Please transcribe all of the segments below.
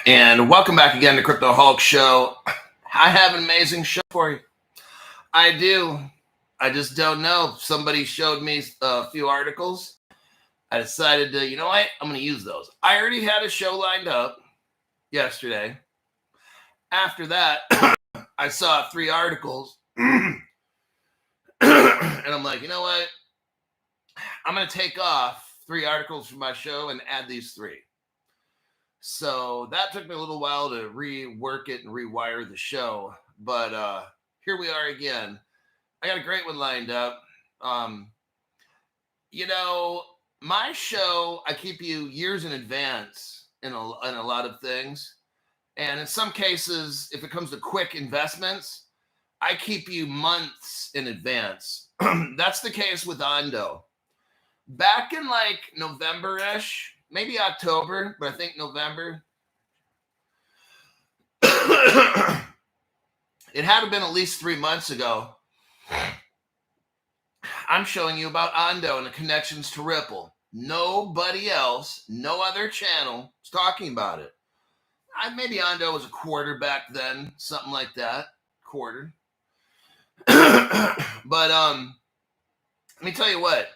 And welcome back again to Crypto Hulk Show. I have an amazing show for you. I do. I just don't know. Somebody showed me a few articles. I decided to, you know what? I'm going to use those. I already had a show lined up yesterday. After that, I saw 3 articles. And I'm like, you know what? I'm going to take off 3 articles from my show and add these 3. So that took me a little while to rework it and rewire the show. But here we are again. I got a great one lined up. My show, I keep you years in advance in a lot of things. And in some cases, if it comes to quick investments, I keep you months in advance. That's the case with Ondo. Back in like November-ish, maybe October, but I think November. It had to have been at least 3 months ago. I'm showing you about Ondo and the connections to Ripple. Nobody else, no other channel is talking about it. Maybe Ondo was a quarter back then, something like that. Quarter. But let me tell you what.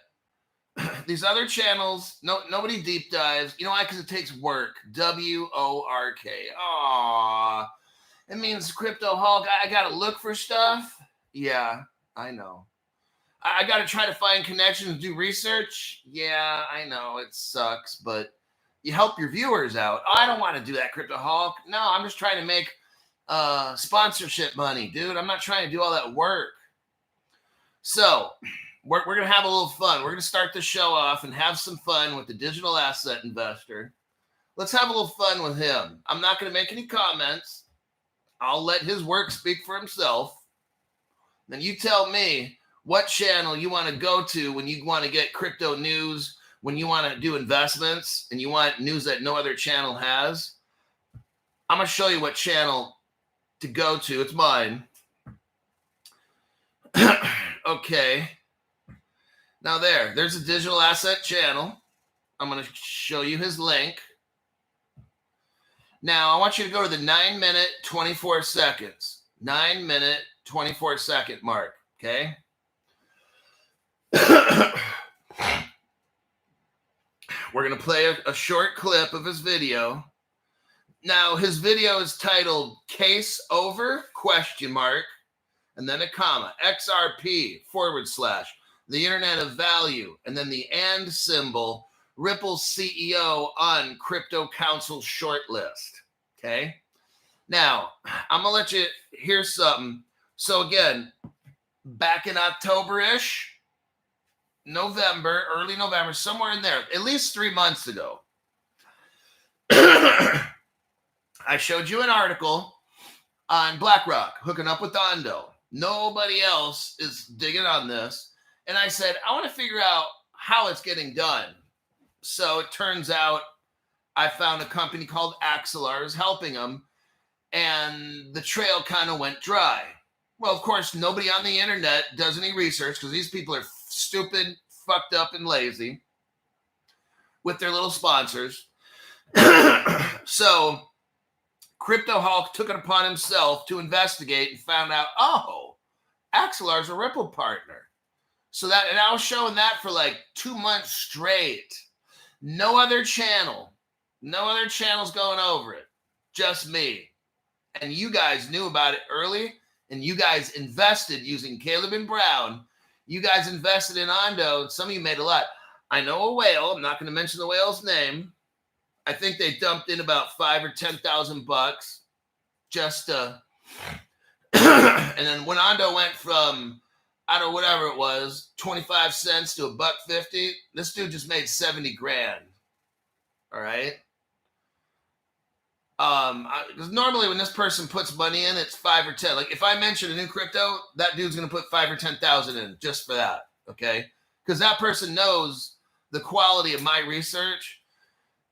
These other channels, nobody deep dives. You know why? Because it takes work. WORK. Aww. It means Crypto Hulk. I got to look for stuff. Yeah, I know. I got to try to find connections and do research. Yeah, I know. It sucks, but you help your viewers out. I don't want to do that, Crypto Hulk. No, I'm just trying to make sponsorship money, dude. I'm not trying to do all that work. So we're going to have a little fun. We're going to start the show off and have some fun with the digital asset investor. Let's have a little fun with him. I'm not going to make any comments. I'll let his work speak for himself. Then you tell me what channel you want to go to when you want to get crypto news, when you want to do investments, and you want news that no other channel has. I'm going to show you what channel to go to. It's mine. Okay. Now there's a digital asset channel. I'm going to show you his link. Now I want you to go to the 9-minute, 24 seconds. 9-minute, 24 second mark. Okay. We're going to play a short clip of his video. Now his video is titled Case Over ? And then a comma, XRP / the Internet of Value, and then the and symbol, Ripple's CEO on Crypto Council shortlist. Okay. Now, I'm going to let you hear something. So again, back in October-ish, November, early November, somewhere in there, at least 3 months ago, I showed you an article on BlackRock hooking up with Ondo. Nobody else is digging on this. And I said, I want to figure out how it's getting done. So it turns out I found a company called Axelars helping them, and the trail kind of went dry. Well, of course, nobody on the internet does any research because these people are stupid, fucked up, and lazy with their little sponsors. So Crypto Hulk took it upon himself to investigate and found out, oh, Axelar's a Ripple partner. So that, and I was showing that for like 2 months straight. No other channel's going over it. Just me. And you guys knew about it early, and you guys invested using Caleb and Brown. You guys invested in Ondo, and some of you made a lot. I know a whale. I'm not going to mention the whale's name. I think they dumped in about $5,000 or $10,000 just and then when Ondo went from, I don't know, whatever it was, 25 cents to $1.50, this dude just made 70 grand. All right. Because normally when this person puts money in, it's 5 or 10. Like if I mention a new crypto, that dude's going to put 5 or 10,000 in just for that. Okay. Because that person knows the quality of my research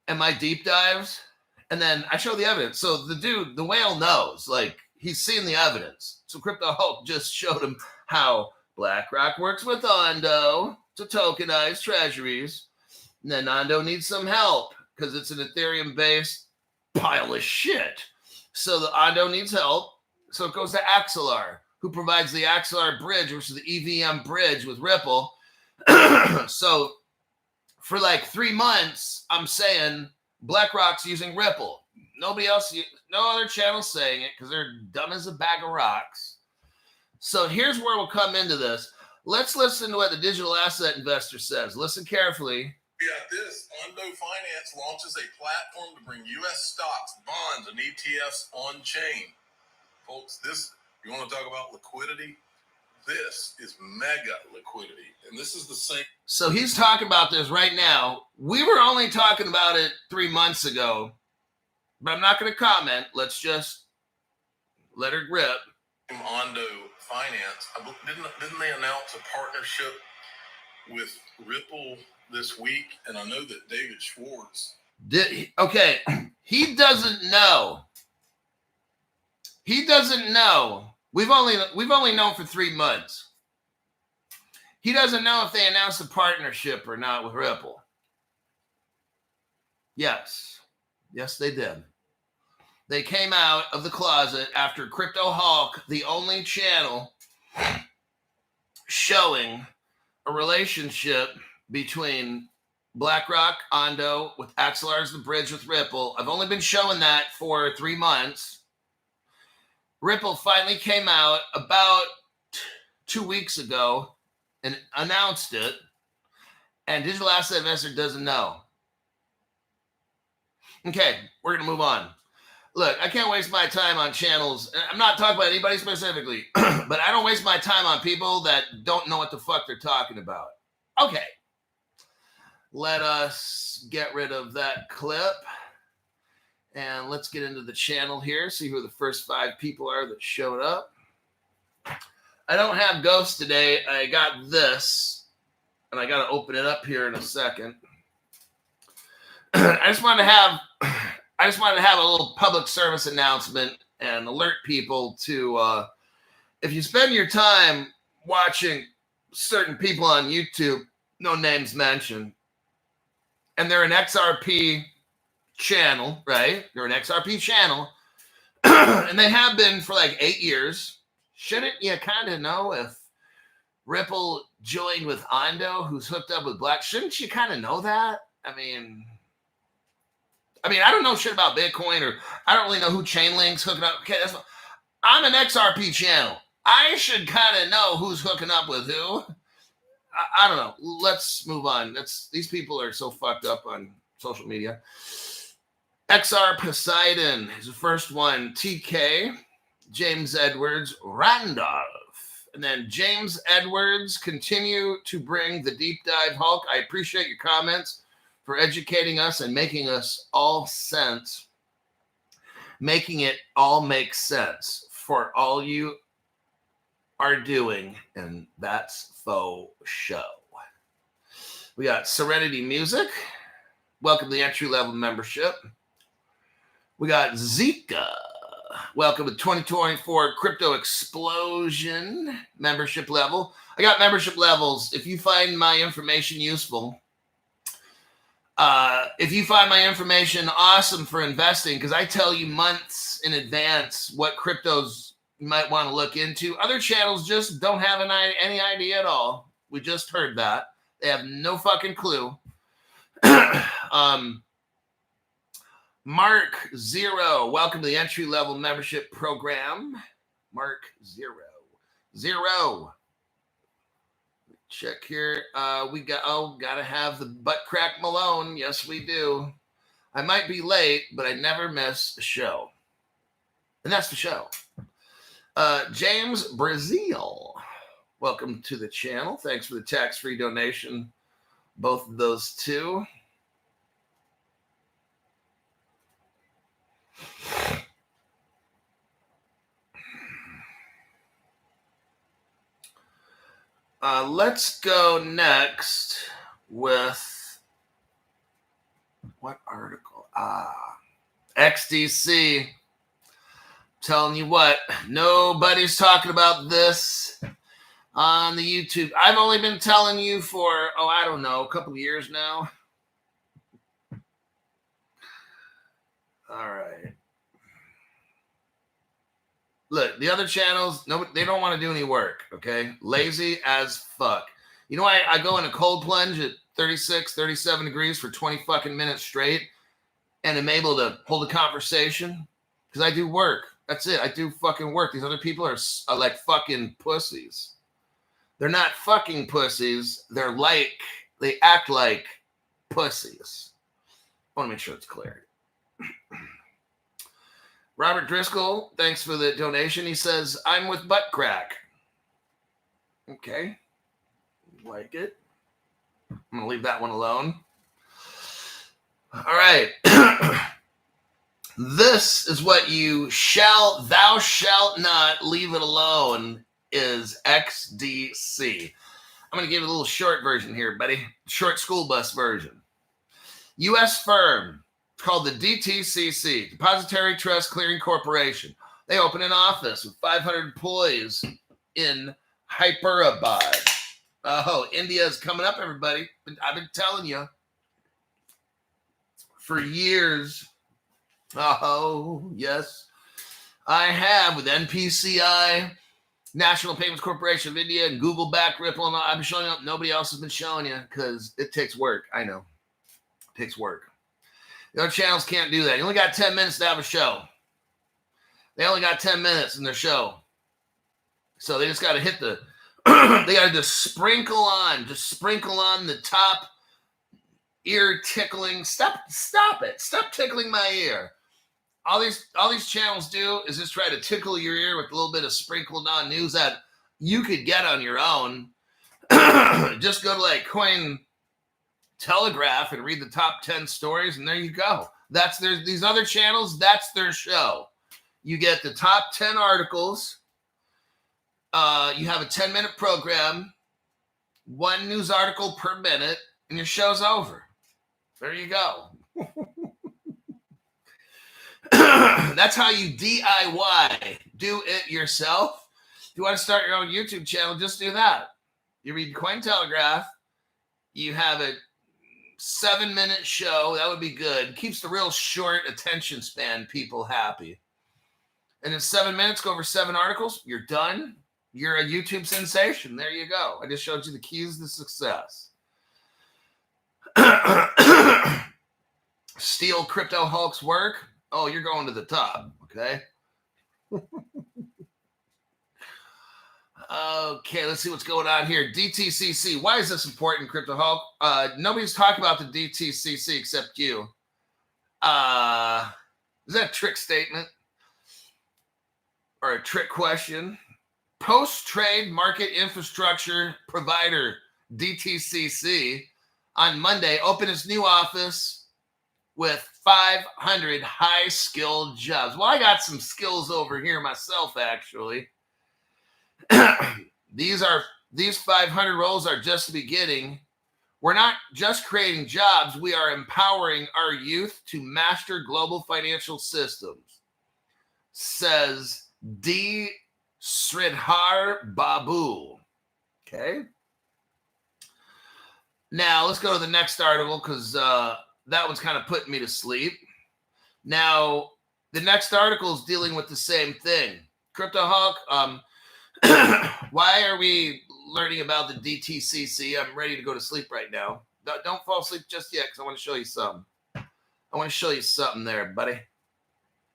and my deep dives. And then I show the evidence. So the dude, the whale knows, like he's seen the evidence. So Crypto Hulk just showed him how BlackRock works with Ondo to tokenize treasuries. And then Ondo needs some help because it's an Ethereum based pile of shit. So the Ondo needs help. So it goes to Axelar, who provides the Axelar bridge, which is the EVM bridge with Ripple. So for like 3 months, I'm saying BlackRock's using Ripple. Nobody else, no other channel's saying it because they're dumb as a bag of rocks. So here's where we'll come into this. Let's listen to what the digital asset investor says. Listen carefully. We got this. Ondo Finance launches a platform to bring U.S. stocks, bonds, and ETFs on chain. Folks, you want to talk about liquidity? This is mega liquidity. And this is the same. So he's talking about this right now. We were only talking about it 3 months ago, but I'm not going to comment. Let's just let her rip. Ondo Finance, didn't they announce a partnership with Ripple this week? And I know that David Schwartz okay, he doesn't know. He doesn't know. We've only known for 3 months. He doesn't know if they announced a partnership or not with Ripple. Yes, they did. They came out of the closet after Crypto Hawk, the only channel showing a relationship between BlackRock, Ondo, with Axelar's the bridge with Ripple. I've only been showing that for 3 months. Ripple finally came out about 2 weeks ago and announced it, and digital asset investor doesn't know. Okay, we're going to move on. Look, I can't waste my time on channels. I'm not talking about anybody specifically, but I don't waste my time on people that don't know what the fuck they're talking about. Okay. Let us get rid of that clip. And let's get into the channel here, see who the first 5 people are that showed up. I don't have ghosts today. I got this, and I got to open it up here in a second. I just wanted to have a little public service announcement and alert people to, if you spend your time watching certain people on YouTube, no names mentioned, and they're an XRP channel, right? They're an XRP channel, and they have been for like 8 years. Shouldn't you kind of know if Ripple joined with Ondo, who's hooked up with Black? Shouldn't you kind of know that? I mean, I don't know shit about Bitcoin, or I don't really know who Chainlink's hooking up. Okay, I'm an XRP channel. I should kind of know who's hooking up with who. I don't know. Let's move on. These people are so fucked up on social media. XR Poseidon is the first one. TK, James Edwards, Randolph, and then James Edwards. Continue to bring the deep dive, Hulk. I appreciate your comments for educating us and making us all sense, making it all make sense for all you are doing, and that's faux show. We got Serenity Music. Welcome to the entry-level membership. We got Zika. Welcome to 2024 Crypto Explosion membership level. I got membership levels. If you find my information useful, if you find my information awesome for investing, because I tell you months in advance what cryptos you might want to look into. Other channels just don't have any idea at all. We just heard that. They have no fucking clue. Mark Zero, welcome to the entry-level membership program. Mark Zero. Check here. We gotta have the butt crack Malone. Yes, we do. I might be late, but I never miss a show. And that's the show. James Brazil, welcome to the channel. Thanks for the tax-free donation. Both of those two. Let's go next with what article? XDC. Telling you what, nobody's talking about this on the YouTube. I've only been telling you for, I don't know, a couple of years now. All right. right. Look, the other channels, no, they don't want to do any work, okay? Lazy as fuck. You know why I go in a cold plunge at 36, 37 degrees for 20 fucking minutes straight and am able to hold a conversation? Because I do work. That's it. I do fucking work. These other people are like fucking pussies. They're not fucking pussies. They act like pussies. I want to make sure it's clear. Robert Driscoll, thanks for the donation. He says, I'm with butt crack. Okay. Like it. I'm going to leave that one alone. All right. This is what thou shalt not leave it alone is XDC. I'm going to give you a little short version here, buddy. Short school bus version. U.S. firm called the DTCC, Depository Trust Clearing Corporation. They open an office with 500 employees in Hyderabad. Oh, India is coming up, everybody. I've been telling you for years. Oh, yes. I have with NPCI, National Payments Corporation of India, and Google back Ripple. And I've been showing you. Nobody else has been showing you because it takes work. I know. It takes work. The other channels can't do that. You only got 10 minutes to have a show. They only got 10 minutes in their show. So they just got to hit the, they got to just sprinkle on the top ear tickling. Stop it. Stop tickling my ear. All these channels do is just try to tickle your ear with a little bit of sprinkled on news that you could get on your own. Just go to like Coin Telegraph and read the top 10 stories, and there you go. These other channels, that's their show. You get the top 10 articles. You have a 10-minute program, one news article per minute, and your show's over. There you go. That's how you DIY. Do it yourself. If you want to start your own YouTube channel, just do that. You read Cointelegraph. You have a 7-minute show. That would be good. Keeps the real short attention span people happy. And in 7 minutes, go over 7 articles. You're done. You're a YouTube sensation. There you go. I just showed you the keys to success. Steal Crypto Hulk's work. Oh, you're going to the top. Okay. Okay, let's see what's going on here. DTCC. Why is this important, Crypto Hulk? Nobody's talking about the DTCC except you. Is that a trick statement? Or a trick question? Post-trade market infrastructure provider, DTCC, on Monday opened its new office with 500 high-skilled jobs. Well, I got some skills over here myself, actually. These 500 roles are just the beginning. We're not just creating jobs. We are empowering our youth to master global financial systems, says D. Sridhar Babu. Okay. Now, let's go to the next article because that one's kind of putting me to sleep. Now, the next article is dealing with the same thing. Crypto Hawk, why are we learning about the DTCC? I'm ready to go to sleep right now. Don't fall asleep just yet because I want to show you something. I want to show you something there, buddy.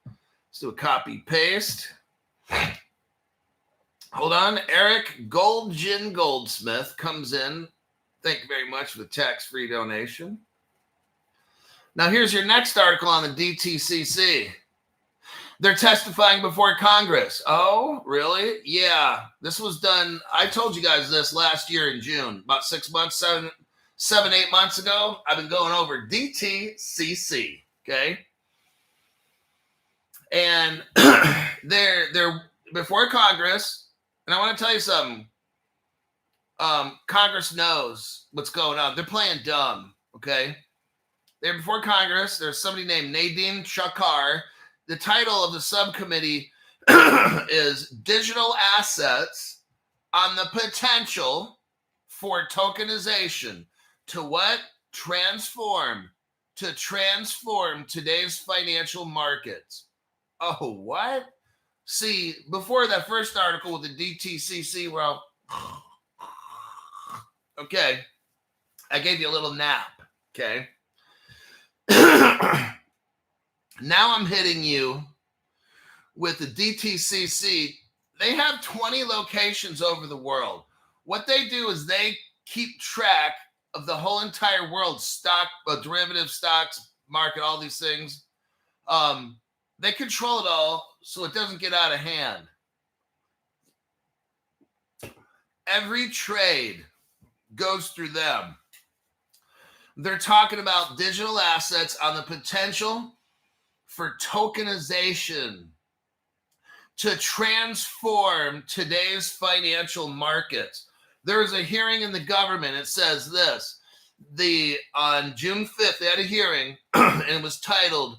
Let's do a copy paste. Hold on. Eric Goldsmith comes in. Thank you very much for the tax-free donation. Now, here's your next article on the DTCC. They're testifying before Congress. Oh, really? Yeah. This was done. I told you guys this last year in June, about 8 months ago. I've been going over DTCC. Okay. And they're before Congress. And I want to tell you something. Congress knows what's going on. They're playing dumb. Okay. They're before Congress. There's somebody named Nadine Shakar. The title of the subcommittee is Digital Assets on the Potential for Tokenization. To what? Transform to transform today's financial markets. Oh, what? See, before that first article with the DTCC, well, okay, I gave you a little nap, okay? Now I'm hitting you with the DTCC. They have 20 locations over the world. What they do is they keep track of the whole entire world, stock, derivative stocks, market, all these things. They control it all so it doesn't get out of hand. Every trade goes through them. They're talking about digital assets on the potential for tokenization to transform today's financial markets. There was a hearing in the government. It says this. On June 5th, they had a hearing, and it was titled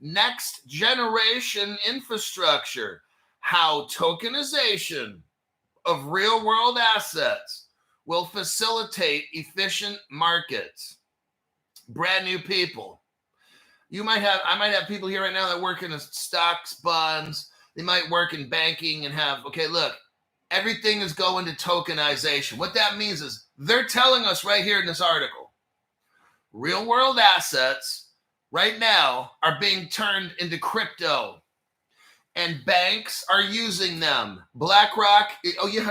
Next Generation Infrastructure, How Tokenization of Real-World Assets Will Facilitate Efficient Markets. Brand new people. I might have people here right now that work in stocks, bonds. They might work in banking and have, okay, look, everything is going to tokenization. What that means is they're telling us right here in this article, real world assets right now are being turned into crypto, and banks are using them. BlackRock, oh, you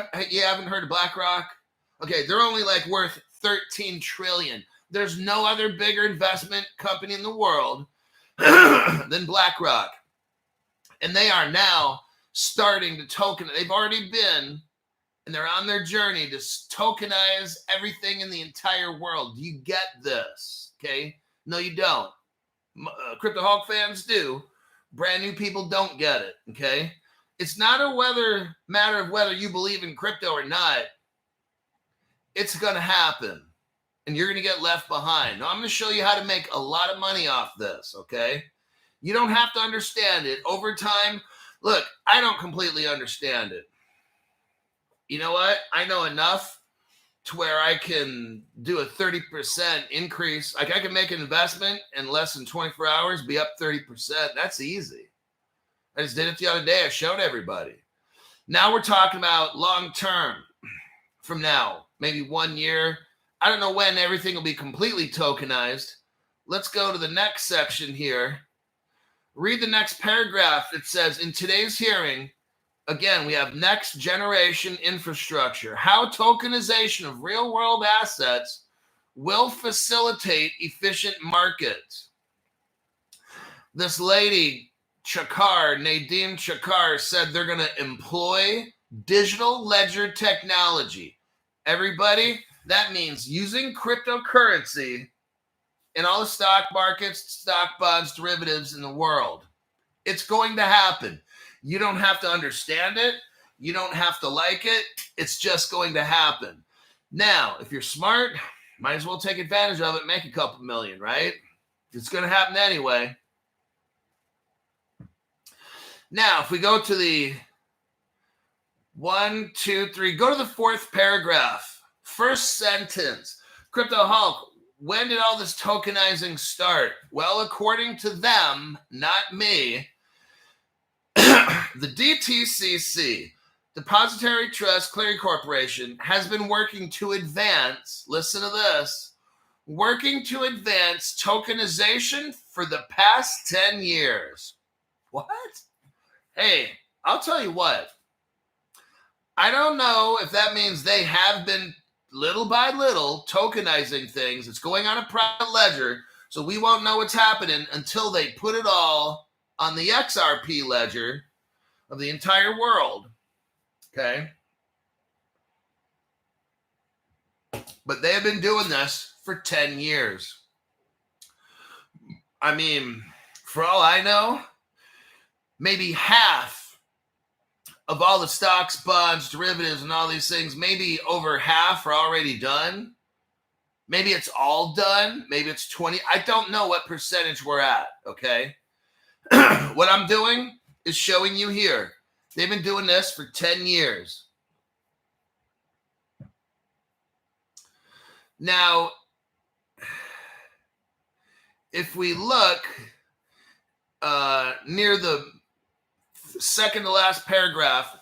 haven't heard of BlackRock? Okay, they're only like worth 13 trillion. There's no other bigger investment company in the world than BlackRock. And they are now starting to token. They've already been, and they're on their journey to tokenize everything in the entire world. Do you get this? Okay. No, you don't. Crypto Hawk fans do. Brand new people don't get it. Okay. It's not a matter of whether you believe in crypto or not. It's going to happen. And you're going to get left behind. Now, I'm going to show you how to make a lot of money off this, okay? You don't have to understand it. Over time, look, I don't completely understand it. You know what? I know enough to where I can do a 30% increase. Like I can make an investment in less than 24 hours, be up 30%. That's easy. I just did it the other day. I showed everybody. Now we're talking about long term from now, maybe 1 year. I don't know when everything will be completely tokenized. Let's go to the next section here. Read the next paragraph. It says, in today's hearing, again, we have next generation infrastructure, how tokenization of real world assets will facilitate efficient markets. This lady, Nadine Chakar, said they're going to employ digital ledger technology. Everybody, that means using cryptocurrency in all the stock markets, stock bonds, derivatives in the world. It's going to happen. You don't have to understand it. You don't have to like it. It's just going to happen. Now, if you're smart, might as well take advantage of it, make a couple million, right? It's going to happen anyway. Now, if we go to the 1, 2, 3, go to the fourth paragraph. First sentence, Crypto Hulk, when did all this tokenizing start? Well, according to them, not me, the DTCC, Depository Trust Clearing Corporation, has been working to advance, listen to this, working to advance tokenization for the past 10 years. What? Hey, I'll tell you what. I don't know if that means they have been little by little tokenizing things. It's going on a private ledger, so we won't know what's happening until they put it all on the XRP ledger of the entire world. Okay? But they have been doing this for 10 years. I mean, for all I know, maybe half of all the stocks, bonds, derivatives, and all these things, maybe over half are already done. Maybe it's all done. Maybe it's 20. I don't know what percentage we're at, okay? What I'm doing is showing you here. They've been doing this for 10 years. Now, if we look near the second to last paragraph,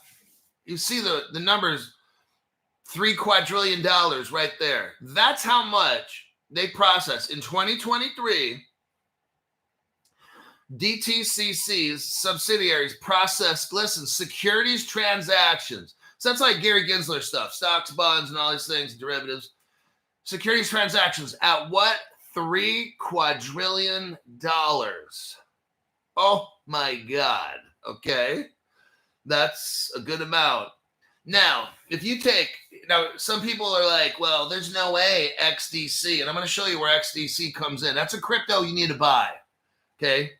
you see the numbers, $3 quadrillion right there. That's how much they process in 2023. DTCC's subsidiaries processed, listen, securities transactions. So that's like Gary Gensler stuff, stocks, bonds, and all these things, derivatives. Securities transactions at what? $3 quadrillion. Oh my God. Okay. That's a good amount. Now, if you take, some people are like, well, there's no way XDC, and I'm going to show you where XDC comes in. That's a crypto you need to buy. Okay.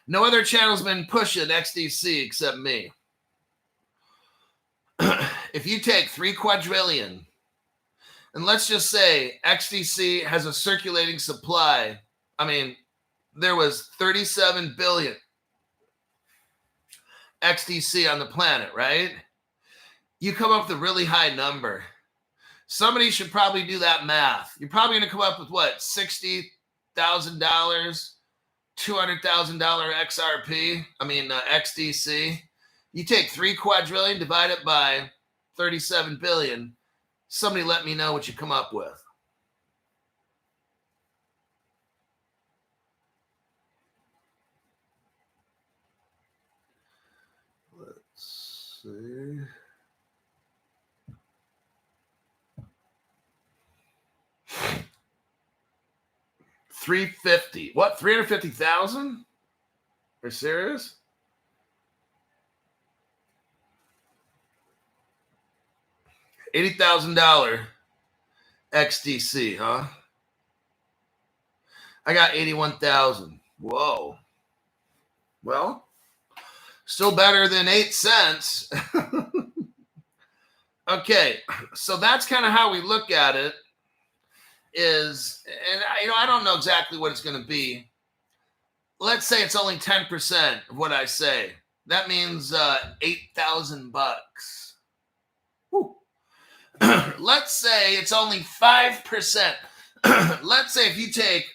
No other channel's been pushing XDC except me. If you take 3 quadrillion, and let's just say XDC has a circulating supply. I mean, there was 37 billion XDC on the planet, right? You come up with a really high number. Somebody should probably do that math. You're probably going to come up with what? $60,000, $200,000 XRP. XDC. You take 3 quadrillion, divide it by 37 billion. Somebody let me know what you come up with. Let's see. $350. What? 350,000? Are you serious? $80,000 XDC, huh? I got 81,000. Whoa. Well, still better than 8 cents. Okay, so that's kind of how we look at it. I don't know exactly what it's going to be. Let's say it's only 10% of what I say. That means $8,000. Let's say it's only 5%. Let's say if you take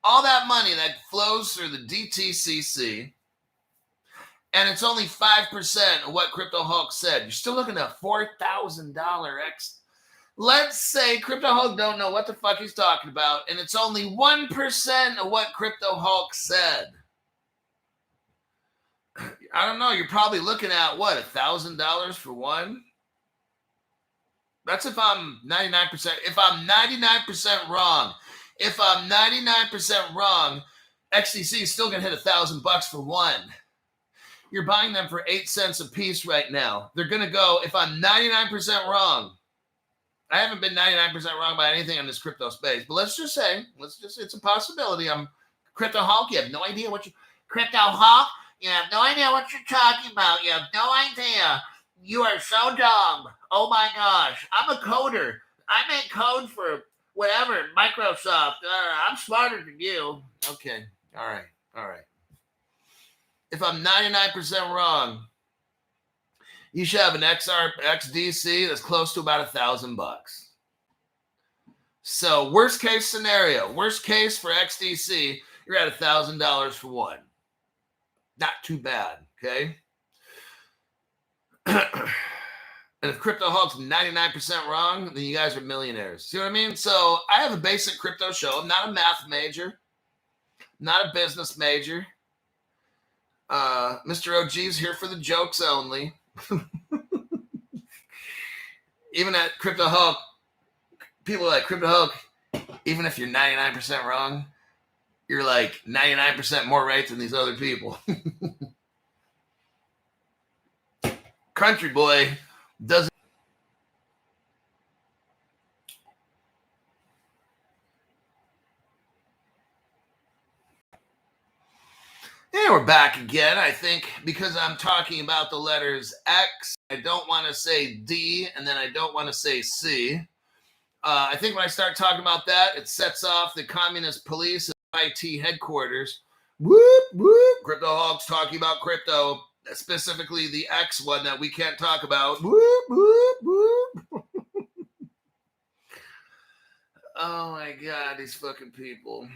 all that money that flows through the DTCC and it's only 5% of what Crypto Hulk said, you're still looking at $4,000 X. Let's say Crypto Hulk don't know what the fuck he's talking about, and it's only 1% of what Crypto Hulk said. I don't know. You're probably looking at what, $1,000 for one? That's if I'm 99%. If I'm 99% wrong, XDC is still gonna hit $1,000 for one. You're buying them for 8 cents a piece right now. They're gonna go. If I'm 99% wrong. I haven't been 99% wrong by anything in this crypto space, but let's just say, it's a possibility. I'm Crypto Hulk. You have no idea what Crypto Hulk. You have no idea what you're talking about. You have no idea. You are so dumb. Oh my gosh. I'm a coder. I make code for whatever, Microsoft. I'm smarter than you. Okay. All right. If I'm 99% wrong, you should have an XDC that's close to about $1,000. So worst case scenario, worst case for XDC, you're at $1,000 for one. Not too bad, okay? And if Crypto Hulk's 99% wrong, then you guys are millionaires. See what I mean? So I have a basic crypto show. I'm not a math major, not a business major. Mr. OG's here for the jokes only. Even at Crypto Hulk, people are like, Crypto Hulk, even if you're 99% wrong, you're like 99% more right than these other people. Country boy doesn't. And we're back again, I think, because I'm talking about the letters X. I don't want to say D, and then I don't want to say C. I think when I start talking about that, it sets off the communist police and IT headquarters. Whoop, whoop. Crypto Hulk's talking about crypto, specifically the X one that we can't talk about. Whoop, whoop, whoop. Oh, my God, these fucking people.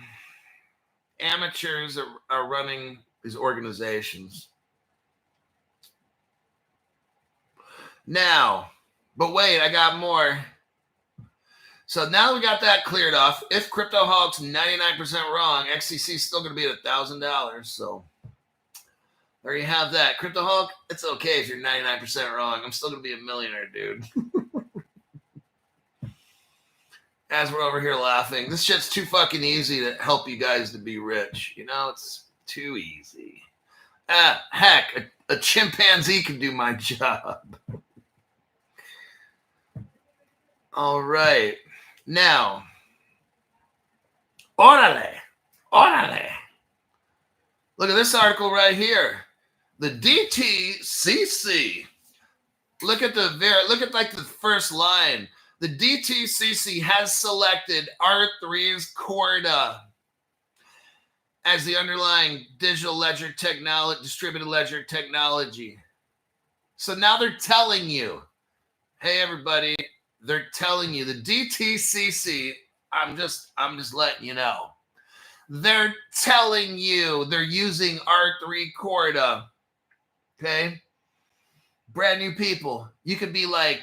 amateurs are running these organizations. Now, but wait, I got more. So now we got that cleared off. If Crypto Hulk's 99% wrong, XCC is still going to be at $1,000. So there you have that. Crypto Hulk, it's okay if you're 99% wrong. I'm still going to be a millionaire, dude. As we're over here laughing, this shit's too fucking easy to help you guys to be rich. You know, it's too easy. Heck, a chimpanzee can do my job. All right. Now, órale. Look at this article right here. The DTCC. Look at like the first line. The DTCC has selected R3's Corda as the underlying digital ledger technology, distributed ledger technology. So now they're telling you, hey everybody, they're telling you the DTCC. I'm just letting you know. They're telling you they're using R3 Corda. Okay, brand new people. You could be like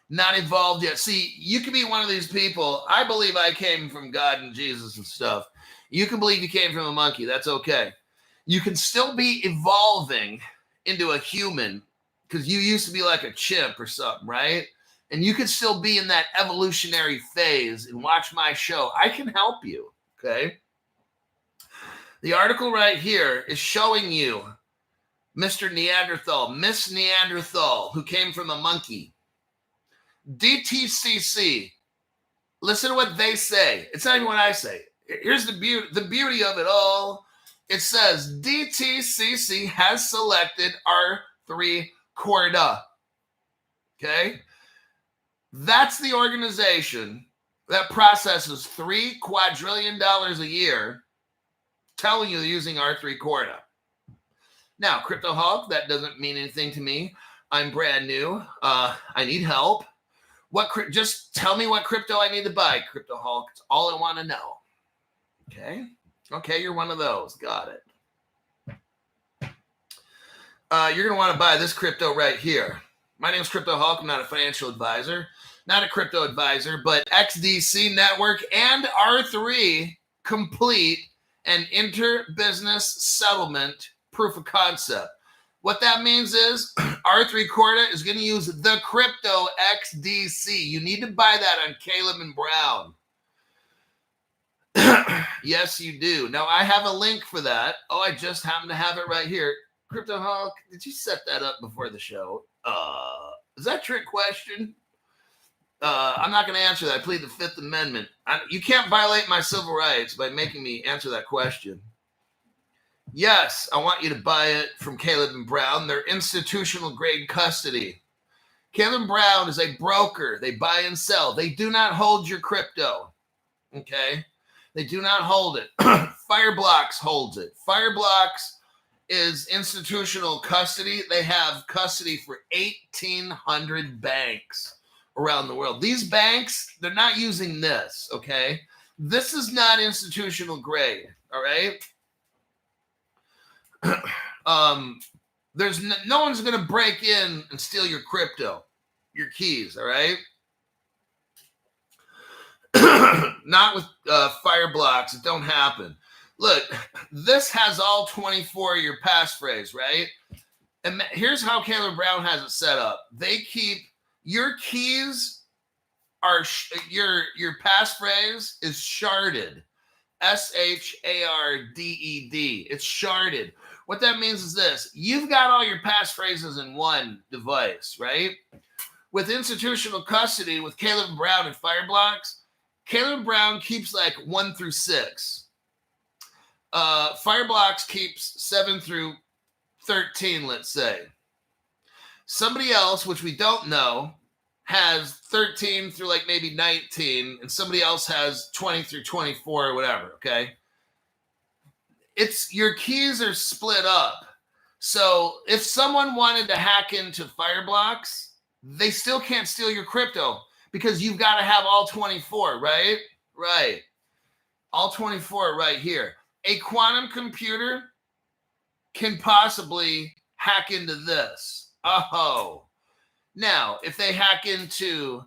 not evolved yet. See, you could be one of these people. I believe I came from God and Jesus and stuff. You can believe you came from a monkey. That's okay. You can still be evolving into a human because you used to be like a chimp or something, right? And you could still be in that evolutionary phase and watch my show. I can help you, okay? The article right here is showing you Mr. Neanderthal, Miss Neanderthal, who came from a monkey. DTCC, listen to what they say. It's not even what I say. Here's the beauty of it all. It says DTCC has selected R3 Corda. Okay? That's the organization that processes $3 quadrillion a year telling you they're using R3 Corda. Now, Crypto Hulk, that doesn't mean anything to me. I'm brand new. I need help. Just tell me what crypto I need to buy, Crypto Hulk. It's all I want to know. Okay, you're one of those. Got it. You're going to want to buy this crypto right here. My name is Crypto Hulk. I'm not a financial advisor, not a crypto advisor, but XDC Network and R3 complete an inter-business settlement proof of concept. What that means is R3 Corda is going to use the crypto XDC. You need to buy that on Caleb and Brown. Yes, you do. Now, I have a link for that. Oh, I just happen to have it right here. Crypto Hulk, did you set that up before the show? Is that a trick question? I'm not going to answer that. I plead the Fifth Amendment. You can't violate my civil rights by making me answer that question. Yes, I want you to buy it from Caleb and Brown. They're institutional grade custody. Caleb and Brown is a broker. They buy and sell. They do not hold your crypto. Okay? They do not hold it. Fireblocks holds it. Fireblocks is institutional custody. They have custody for 1,800 banks around the world. These banks, they're not using this, okay? This is not institutional grade, all right? There's no one's going to break in and steal your crypto, your keys, all right? Not with Fireblocks. It don't happen. Look, this has all 24 of your passphrase, right? And here's how Caleb Brown has it set up. They keep your keys are your passphrase is sharded. SHARDED. It's sharded. What that means is this. You've got all your passphrases in one device, right? With institutional custody, with Caleb Brown and Fireblocks, Caleb Brown keeps like 1 through 6. Fireblocks keeps 7 through 13, let's say. Somebody else, which we don't know, has 13 through like maybe 19, and somebody else has 20 through 24 or whatever, okay? It's your keys are split up. So if someone wanted to hack into Fireblocks, they still can't steal your crypto because you've got to have all 24, right? Right. All 24 right here. a quantum computer can possibly hack into this. Oh. Now, if they hack into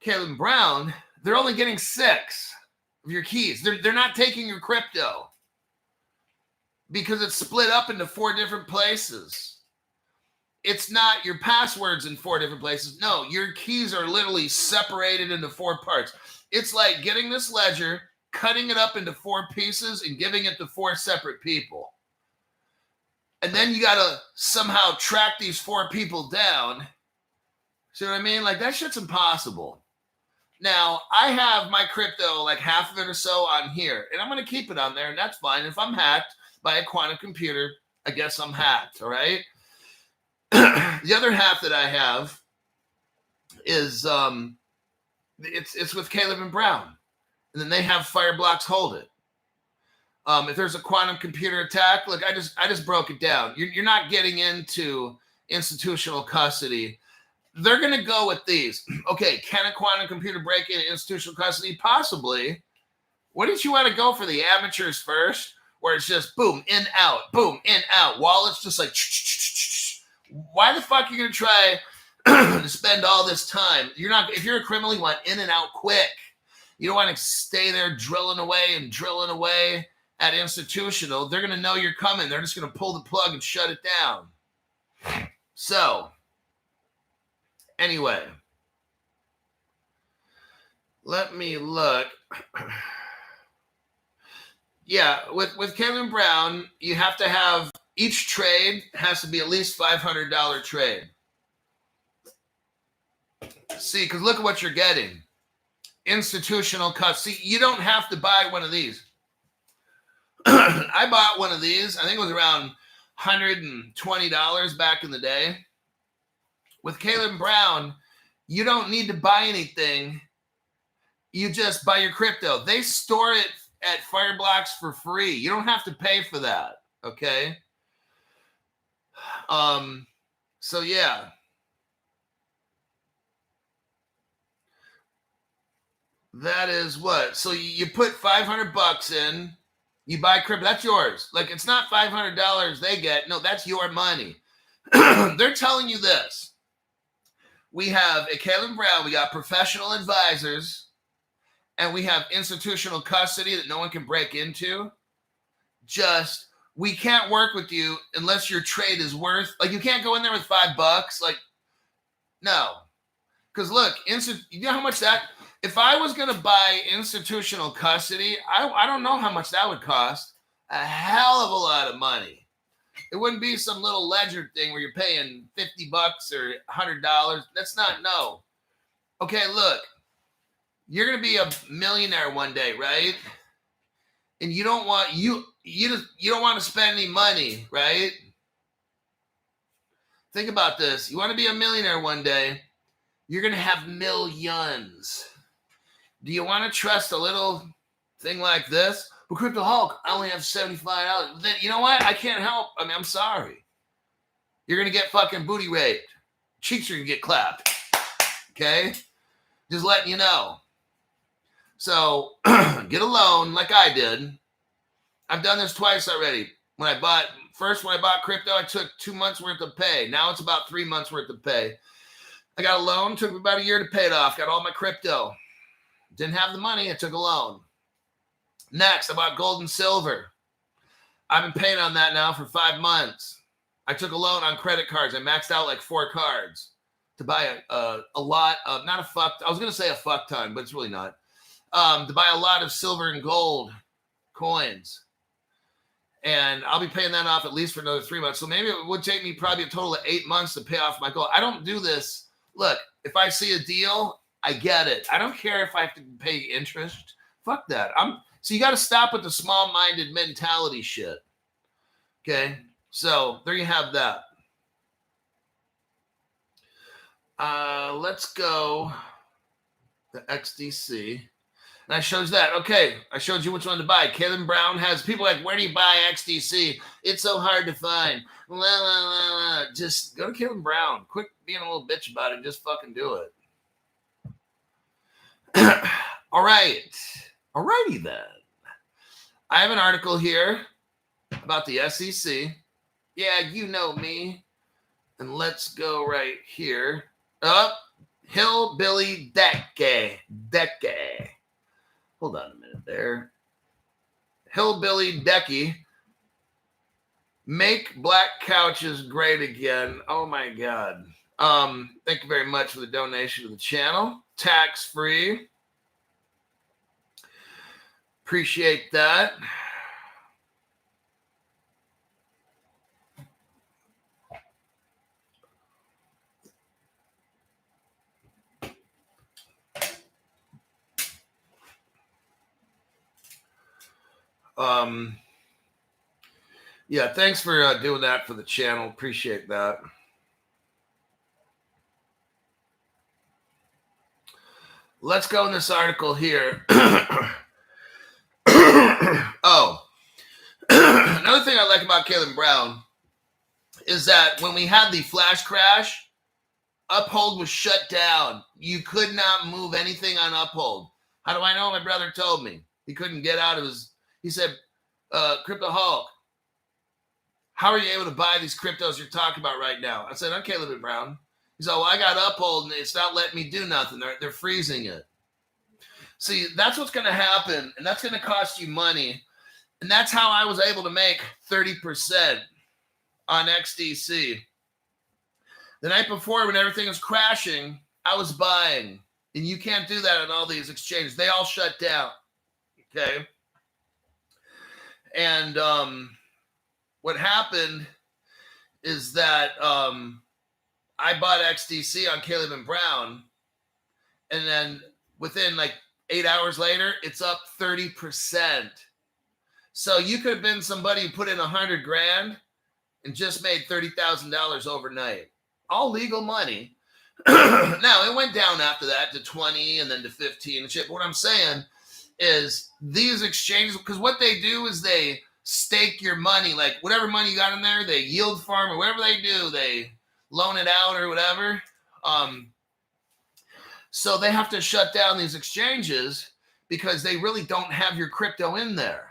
Caleb Brown, they're only getting 6 of your keys. They're not taking your crypto because it's split up into 4 different places. It's not your passwords in 4 different places. No, your keys are literally separated into 4 parts. It's like getting this ledger, cutting it up into 4 pieces, and giving it to 4 separate people. And then you got to somehow track these 4 people down. See what I mean? Like, that shit's impossible. Now, I have my crypto, like half of it or so on here, and I'm going to keep it on there, and that's fine. If I'm hacked by a quantum computer, I guess I'm hacked, all right? The other half that I have is it's with Caleb and Brown, and then they have Fireblocks hold it. If there's a quantum computer attack, look, I just broke it down. You're not getting into institutional custody. They're going to go with these. Okay, can a quantum computer break into institutional custody? Possibly. Wouldn't you want to go for the amateurs first, where it's just boom, in, out, boom, in, out, while it's just like, why the fuck are you going to try to spend all this time? If you're a criminal, you want in and out quick. You don't want to stay there drilling away at institutional. They're going to know you're coming. They're just going to pull the plug and shut it down. So, anyway, let me look. Yeah, with Kevin Brown, you have to have, each trade has to be at least $500 trade. See, because look at what you're getting. Institutional cuts. See, you don't have to buy one of these. I bought one of these. I think it was around $120 back in the day. With Caleb Brown, you don't need to buy anything. You just buy your crypto. They store it at Fireblocks for free. You don't have to pay for that. Okay. So yeah. That is what? So you put $500 in, you buy crypto. That's yours. Like, it's not $500 they get. No, that's your money. They're telling you this. We have a Caleb Brown. We got professional advisors, and we have institutional custody that no one can break into. Just, we can't work with you unless your trade is worth, like, you can't go in there with $5. Like, no. Because look, you know how much that, if I was going to buy institutional custody, I don't know how much that would cost. A hell of a lot of money. It wouldn't be some little ledger thing where you're paying $50 or $100. That's not, no. Okay, look, you're going to be a millionaire one day, right? And you don't want, you don't want to spend any money, right? Think about this. You want to be a millionaire one day. You're going to have millions. Do you want to trust a little thing like this? Well, Crypto Hulk, I only have $75. Then, you know what? I can't help. I mean, I'm sorry. You're going to get fucking booty raped. Cheeks are going to get clapped. Okay? Just letting you know. So, get a loan like I did. I've done this twice already. When I bought crypto, I took 2 months worth of pay. Now it's about 3 months worth of pay. I got a loan, took about a year to pay it off. Got all my crypto. Didn't have the money, I took a loan. Next, I bought gold and silver. I've been paying on that now for 5 months. I took a loan on credit cards. I maxed out like 4 cards to buy a lot of, not a fuck, I was going to say a fuck ton, but it's really not. To buy a lot of silver and gold coins. And I'll be paying that off at least for another 3 months. So maybe it would take me probably a total of 8 months to pay off my gold. I don't do this. Look, if I see a deal, I get it. I don't care if I have to pay interest. Fuck that. So you got to stop with the small-minded mentality shit. Okay? So there you have that. Let's go to XDC. And I showed you that. Okay, I showed you which one to buy. Caleb Brown has people like, where do you buy XDC? It's so hard to find. La, la, la, la. Just go to Caleb Brown. Quit being a little bitch about it. Just fucking do it. All right. Alrighty then. I have an article here about the SEC. Yeah, you know me. And let's go right here. Up, Hillbilly Decay. Hold on a minute there. Hillbilly Decky. Make black couches great again. Oh my God. Thank you very much for the donation to the channel. Tax free. Appreciate that. Yeah, thanks for doing that for the channel. Appreciate that. Let's go in this article here. Oh, another thing I like about Caleb Brown is that when we had the flash crash, Uphold was shut down. You could not move anything on Uphold. How do I know? My brother told me. He couldn't get out of his, he said, Crypto Hulk, how are you able to buy these cryptos you're talking about right now? I said, I'm Caleb Brown. He said, well, I got Uphold and it's not letting me do nothing. They're freezing it. See, that's what's going to happen, and that's going to cost you money. And that's how I was able to make 30% on XDC. The night before, when everything was crashing, I was buying. And you can't do that on all these exchanges. They all shut down. Okay? And what happened is that I bought XDC on Caleb and Brown, and then within like 8 hours later, it's up 30%. So you could have been somebody who put in 100 grand and just made $30,000 overnight. All legal money. Now, it went down after that to 20 and then to 15 and shit. But what I'm saying is these exchanges, because what they do is they stake your money. Like whatever money you got in there, they yield farm or whatever they do, they loan it out or whatever. So they have to shut down these exchanges because they really don't have your crypto in there.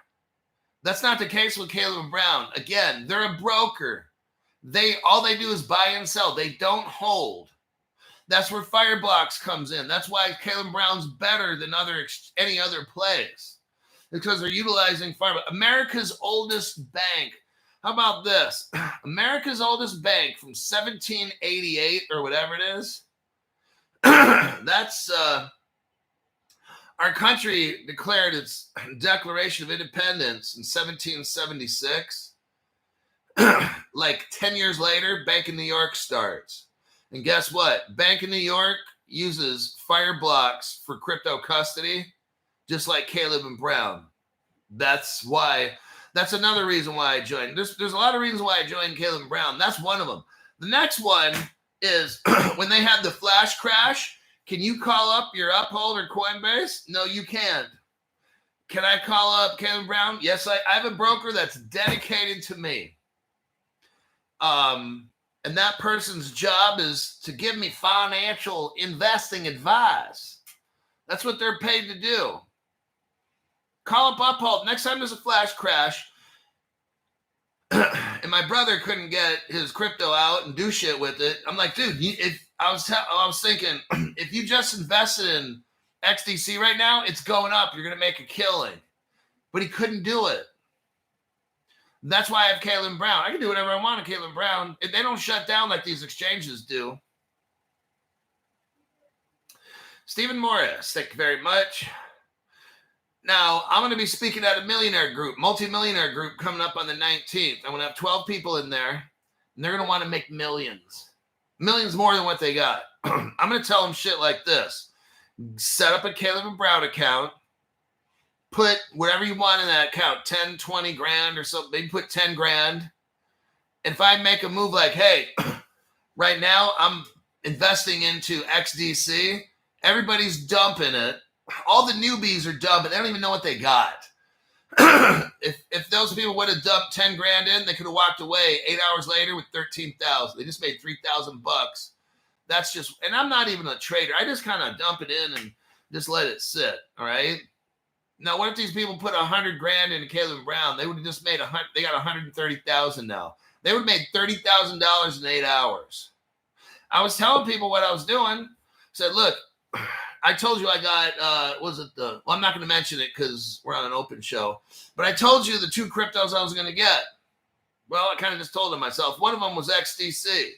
That's not the case with Caleb Brown. Again, they're a broker. All they do is buy and sell. They don't hold. That's where Fireblocks comes in. That's why Caleb Brown's better than any other place. Because they're utilizing Fireblocks. America's oldest bank. How about this? America's oldest bank from 1788 or whatever it is. That's our country declared its Declaration of Independence in 1776. Like 10 years later, Bank of New York starts. And guess what? Bank of New York uses Fireblocks for crypto custody, just like Caleb and Brown. That's another reason why I joined. There's a lot of reasons why I joined Caleb and Brown. That's one of them. The next one is when they had the flash crash. Can you call up your Uphold or Coinbase? No, you can't. Can I call up Caleb Brown? Yes, I have a broker that's dedicated to me. And that person's job is to give me financial investing advice. That's what they're paid to do. Call up Uphold. Next time there's a flash crash, and my brother couldn't get his crypto out and do shit with it. I'm like, dude, I was thinking, if you just invested in XDC right now, it's going up. You're going to make a killing. But he couldn't do it. That's why I have Caleb Brown. I can do whatever I want to Caleb Brown. They don't shut down like these exchanges do. Stephen Morris, thank you very much. Now, I'm going to be speaking at a millionaire group, multi-millionaire group coming up on the 19th. I'm going to have 12 people in there, and they're going to want to make millions. Millions more than what they got. I'm going to tell them shit like this. Set up a Caleb and Brown account. Put whatever you want in that account, 10, 20 grand or something. Maybe put 10 grand. And if I make a move like, hey, right now I'm investing into XDC, everybody's dumping it. All the newbies are dumping. They don't even know what they got. If those people would have dumped 10 grand in, they could have walked away 8 hours later with 13,000. They just made $3,000 bucks. That's just, and I'm not even a trader. I just kind of dump it in and just let it sit. All right. Now, what if these people put 100 grand into Caleb Brown? They would have just made they got 130,000 now. They would have made $30,000 in 8 hours. I was telling people what I was doing. Said, look, I told you I got, well, I'm not going to mention it because we're on an open show, but I told you the 2 cryptos I was going to get. Well, I kind of just told them myself. One of them was XDC.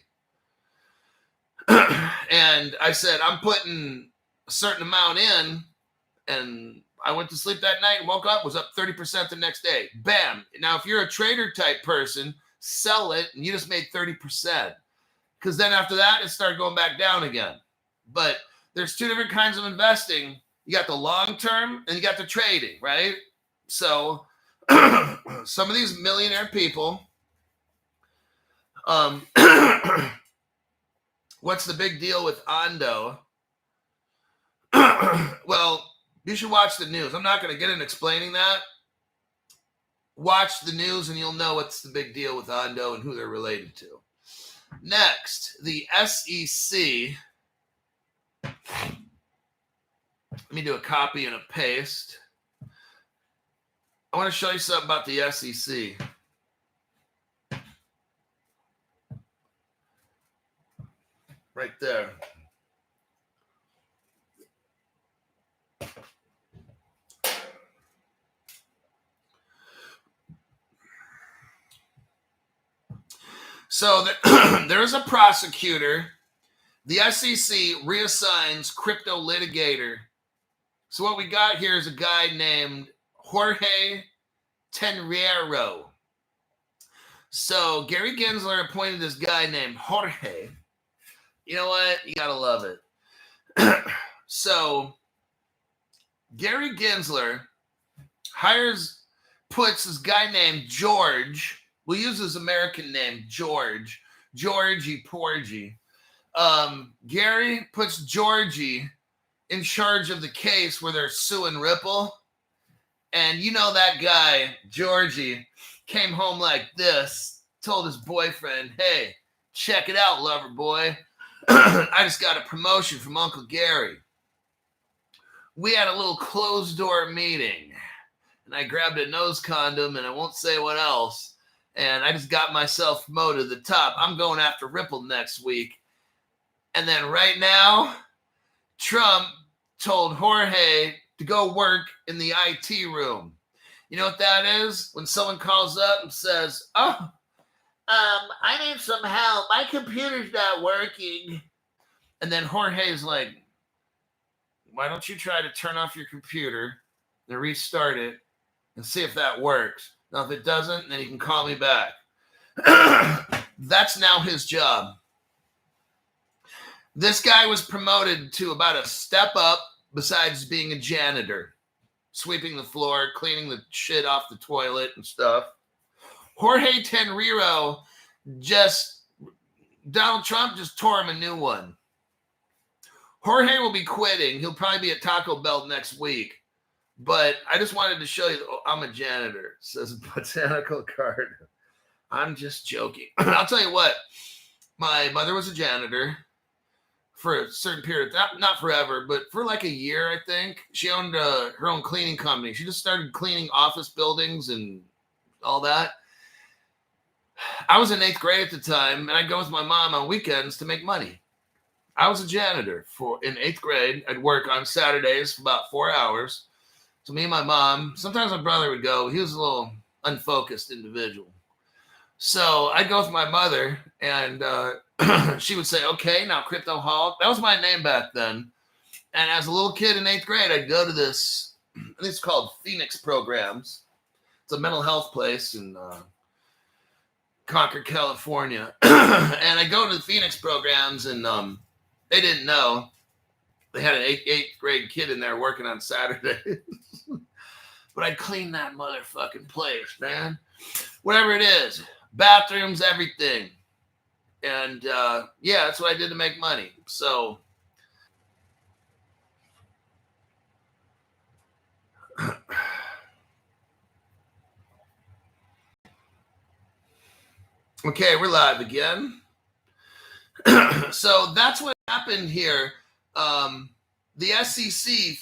And I said, I'm putting a certain amount in, and I went to sleep that night and woke up, was up 30% the next day. Bam. Now, if you're a trader type person, sell it, and you just made 30%. Because then after that, it started going back down again. But there's 2 different kinds of investing. You got the long term and you got the trading, right? So some of these millionaire people, what's the big deal with Ondo? Well, you should watch the news. I'm not going to get into explaining that. Watch the news and you'll know what's the big deal with Ondo and who they're related to. Next, the SEC. Let me do a copy and a paste. I want to show you something about the SEC. Right there. So there's a prosecutor. The SEC reassigns crypto litigator. So what we got here is a guy named Jorge Tenreiro. So Gary Gensler appointed this guy named Jorge. You know what? You gotta love it. So Gary Gensler puts this guy named George. We'll use his American name, Georgie Porgy. Gary puts Georgie in charge of the case where they're suing Ripple. And you know that guy, Georgie, came home like this, told his boyfriend, hey, check it out, lover boy. I just got a promotion from Uncle Gary. We had a little closed door meeting, and I grabbed a nose condom, and I won't say what else. And I just got myself promoted to the top. I'm going after Ripple next week. And then right now, Trump told Jorge to go work in the IT room. You know what that is? When someone calls up and says, I need some help. My computer's not working. And then Jorge's like, why don't you try to turn off your computer and restart it and see if that works? Now, if it doesn't, then you can call me back. That's now his job. This guy was promoted to about a step up besides being a janitor, sweeping the floor, cleaning the shit off the toilet and stuff. Jorge Tenreiro Donald Trump just tore him a new one. Jorge will be quitting. He'll probably be at Taco Bell next week. But I just wanted to show you, I'm a janitor, says a botanical garden. I'm just joking. I'll tell you what, my mother was a janitor for a certain period, not forever, but for like a year, I think. She owned her own cleaning company. She just started cleaning office buildings and all that. I was in 8th grade at the time, and I'd go with my mom on weekends to make money. I was a janitor in 8th grade. I'd work on Saturdays for about 4 hours. So me and my mom, sometimes my brother would go. He was a little unfocused individual. So I'd go with my mother, and she would say, okay, now Crypto Hall. That was my name back then. And as a little kid in 8th grade, I'd go to this, I think it's called Phoenix Programs. It's a mental health place in Concord, California. And I go to the Phoenix Programs, and they didn't know. They had an 8th grade kid in there working on Saturdays. But I'd clean that motherfucking place, man. Whatever it is. Bathrooms, everything. And, yeah, that's what I did to make money. So, okay, we're live again. So that's what happened here. The SEC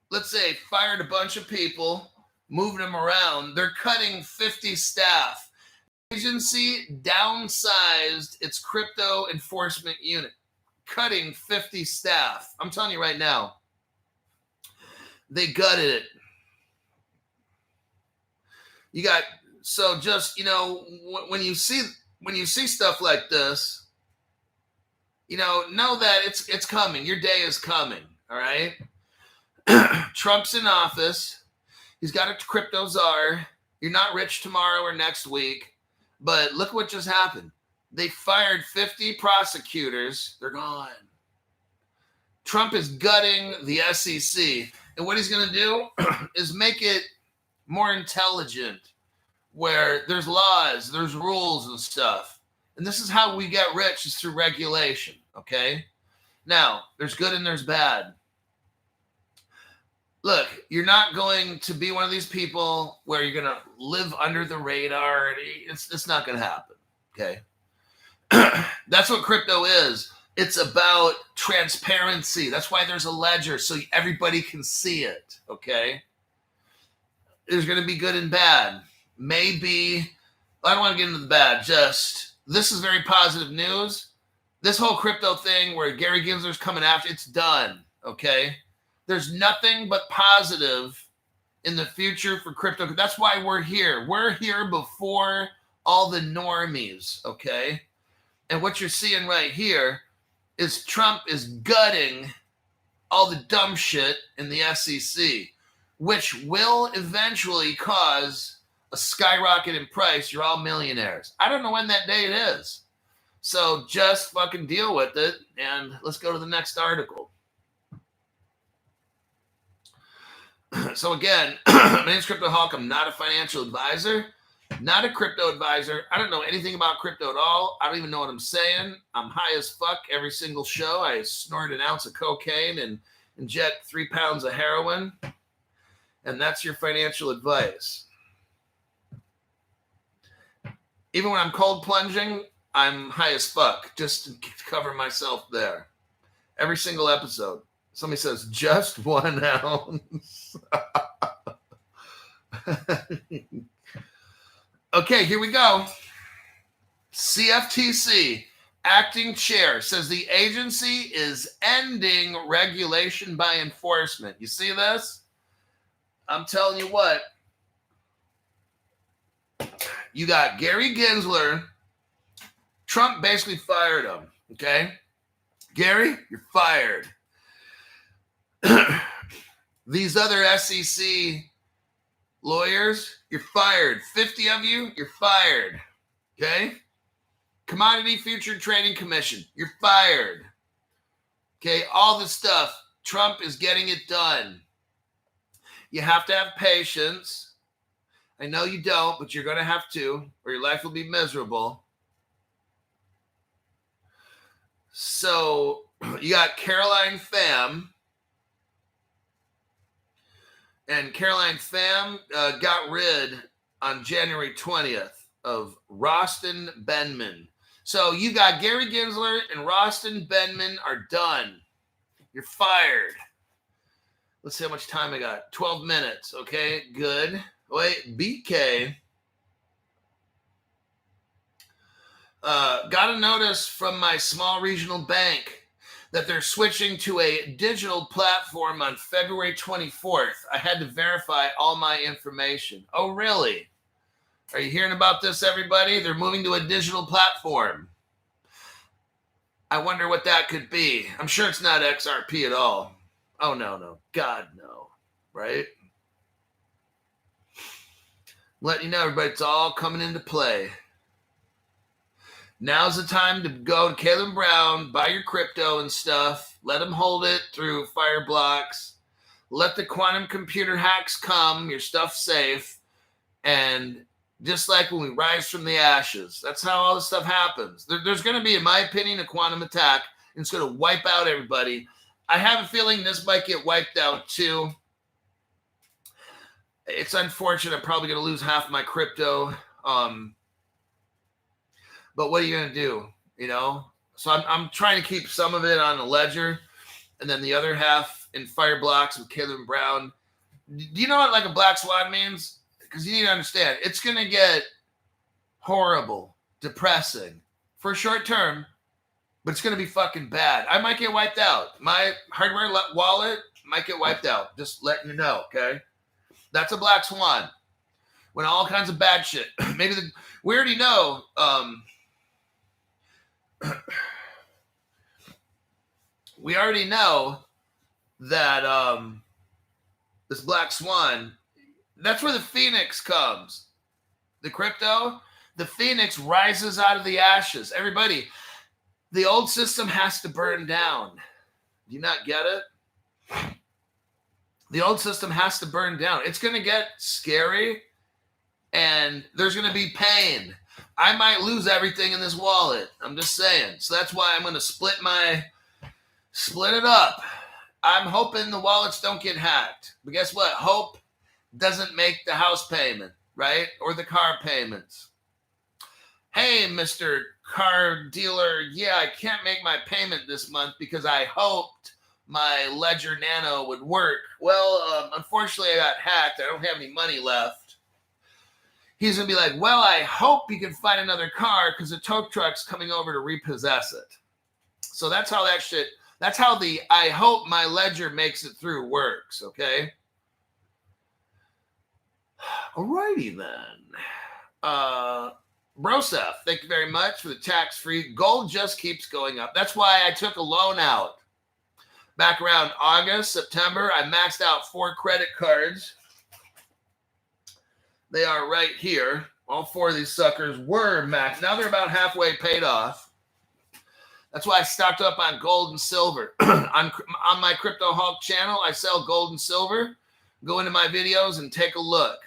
let's say, fired a bunch of people, moving them around. They're cutting 50 staff. Agency downsized its crypto enforcement unit, cutting 50 staff. I'm telling you right now, they gutted it. You got, so just, when you see stuff like this, know that it's coming. Your day is coming. All right. Trump's in office. He's got a crypto czar. You're not rich tomorrow or next week, but look what just happened. They fired 50 prosecutors. They're gone. Trump is gutting the SEC. And what he's going to do is make it more intelligent, where there's laws, there's rules and stuff. And this is how we get rich, is through regulation, okay? Now, there's good and there's bad. Look, you're not going to be one of these people where you're going to live under the radar. It's not going to happen, okay? That's what crypto is. It's about transparency. That's why there's a ledger, so everybody can see it, okay? There's going to be good and bad. Maybe, I don't want to get into the bad, just this is very positive news. This whole crypto thing where Gary Gensler's coming after, it's done, okay? There's nothing but positive in the future for crypto. That's why we're here. We're here before all the normies, okay? And what you're seeing right here is Trump is gutting all the dumb shit in the SEC, which will eventually cause a skyrocket in price. You're all millionaires. I don't know when that date is. So just fucking deal with it, and let's go to the next article. So again, my name's Crypto Hawk. I'm not a financial advisor, not a crypto advisor. I don't know anything about crypto at all. I don't even know what I'm saying. I'm high as fuck every single show. I snort an ounce of cocaine and inject 3 pounds of heroin. And that's your financial advice. Even when I'm cold plunging, I'm high as fuck, just to cover myself there. Every single episode. Somebody says, just 1 ounce. Okay, here we go. CFTC acting chair says the agency is ending regulation by enforcement. You see this? I'm telling you what. You got Gary Gensler. Trump basically fired him, okay? Gary, you're fired. These other SEC lawyers, you're fired. 50 of you, you're fired, okay? Commodity Future Trading Commission, you're fired. Okay, all this stuff, Trump is getting it done. You have to have patience. I know you don't, but you're going to have to, or your life will be miserable. So you got Caroline Pham. And Caroline Pham got rid on January 20th of Rostin Benman. So you got Gary Gensler and Rostin Benman are done. You're fired. Let's see how much time I got. 12 minutes. Okay, good. Wait, BK. Got a notice from my small regional bank that they're switching to a digital platform on February 24th. I had to verify all my information. Oh, really? Are you hearing about this, everybody? They're moving to a digital platform. I wonder what that could be. I'm sure it's not XRP at all. Oh, no. God, no. Right? Letting you know, everybody, it's all coming into play. Now's the time to go to Caleb Brown, buy your crypto and stuff. Let them hold it through Fireblocks. Let the quantum computer hacks come. Your stuff's safe. And just like when we rise from the ashes, that's how all this stuff happens. There's going to be, in my opinion, a quantum attack, and it's going to wipe out everybody. I have a feeling this might get wiped out too. It's unfortunate. I'm probably going to lose half my crypto. But what are you going to do? You know? So I'm trying to keep some of it on the ledger. and then the other half in fire blocks with Caleb Brown. Do you know what like a black swan means? Because you need to understand, it's going to get horrible, depressing for short term, but it's going to be fucking bad. I might get wiped out. My hardware wallet might get wiped out. Just letting you know, okay? That's a black swan. When all kinds of bad shit. Maybe we already know. We already know that this black swan, that's where the phoenix comes. The crypto, the phoenix rises out of the ashes. Everybody, the old system has to burn down. Do you not get it? The old system has to burn down. It's going to get scary, and there's going to be pain. I might lose everything in this wallet. I'm just saying. So that's why I'm going to split it up. I'm hoping the wallets don't get hacked. But guess what? Hope doesn't make the house payment, right? Or the car payments. Hey, Mr. Car dealer, yeah, I can't make my payment this month because I hoped my Ledger Nano would work. Well, unfortunately, I got hacked. I don't have any money left. He's going to be like, well, I hope you can find another car because the tow truck's coming over to repossess it. So that's how that shit, that's how the I hope my Ledger makes it through works, okay? Alrighty then. Brosef, thank you very much for the tax-free. Gold just keeps going up. That's why I took a loan out. Back around August, September, I maxed out 4 credit cards. They are right here. All 4 of these suckers were maxed. Now they're about halfway paid off. That's why I stocked up on gold and silver. on my Crypto Hulk channel, I sell gold and silver. Go into my videos and take a look.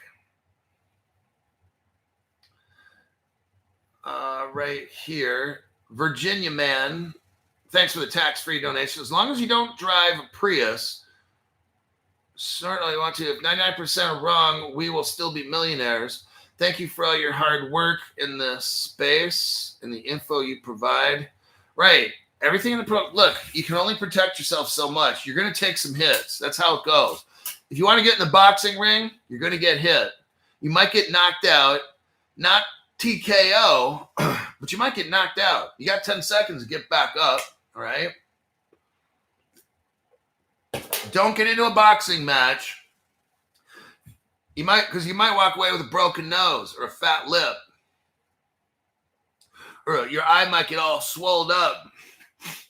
Right here, Virginia man, thanks for the tax-free donation. As long as you don't drive a Prius, certainly want to. If 99% are wrong, we will still be millionaires. Thank you for all your hard work in the space and the info you provide. Right, everything in the look, you can only protect yourself so much. You're going to take some hits. That's how it goes. If you want to get in the boxing ring, you're going to get hit. You might get knocked out, not TKO, but you might get knocked out. You got 10 seconds to get back up, all right? Don't get into a boxing match. You might walk away with a broken nose or a fat lip. Or your eye might get all swelled up.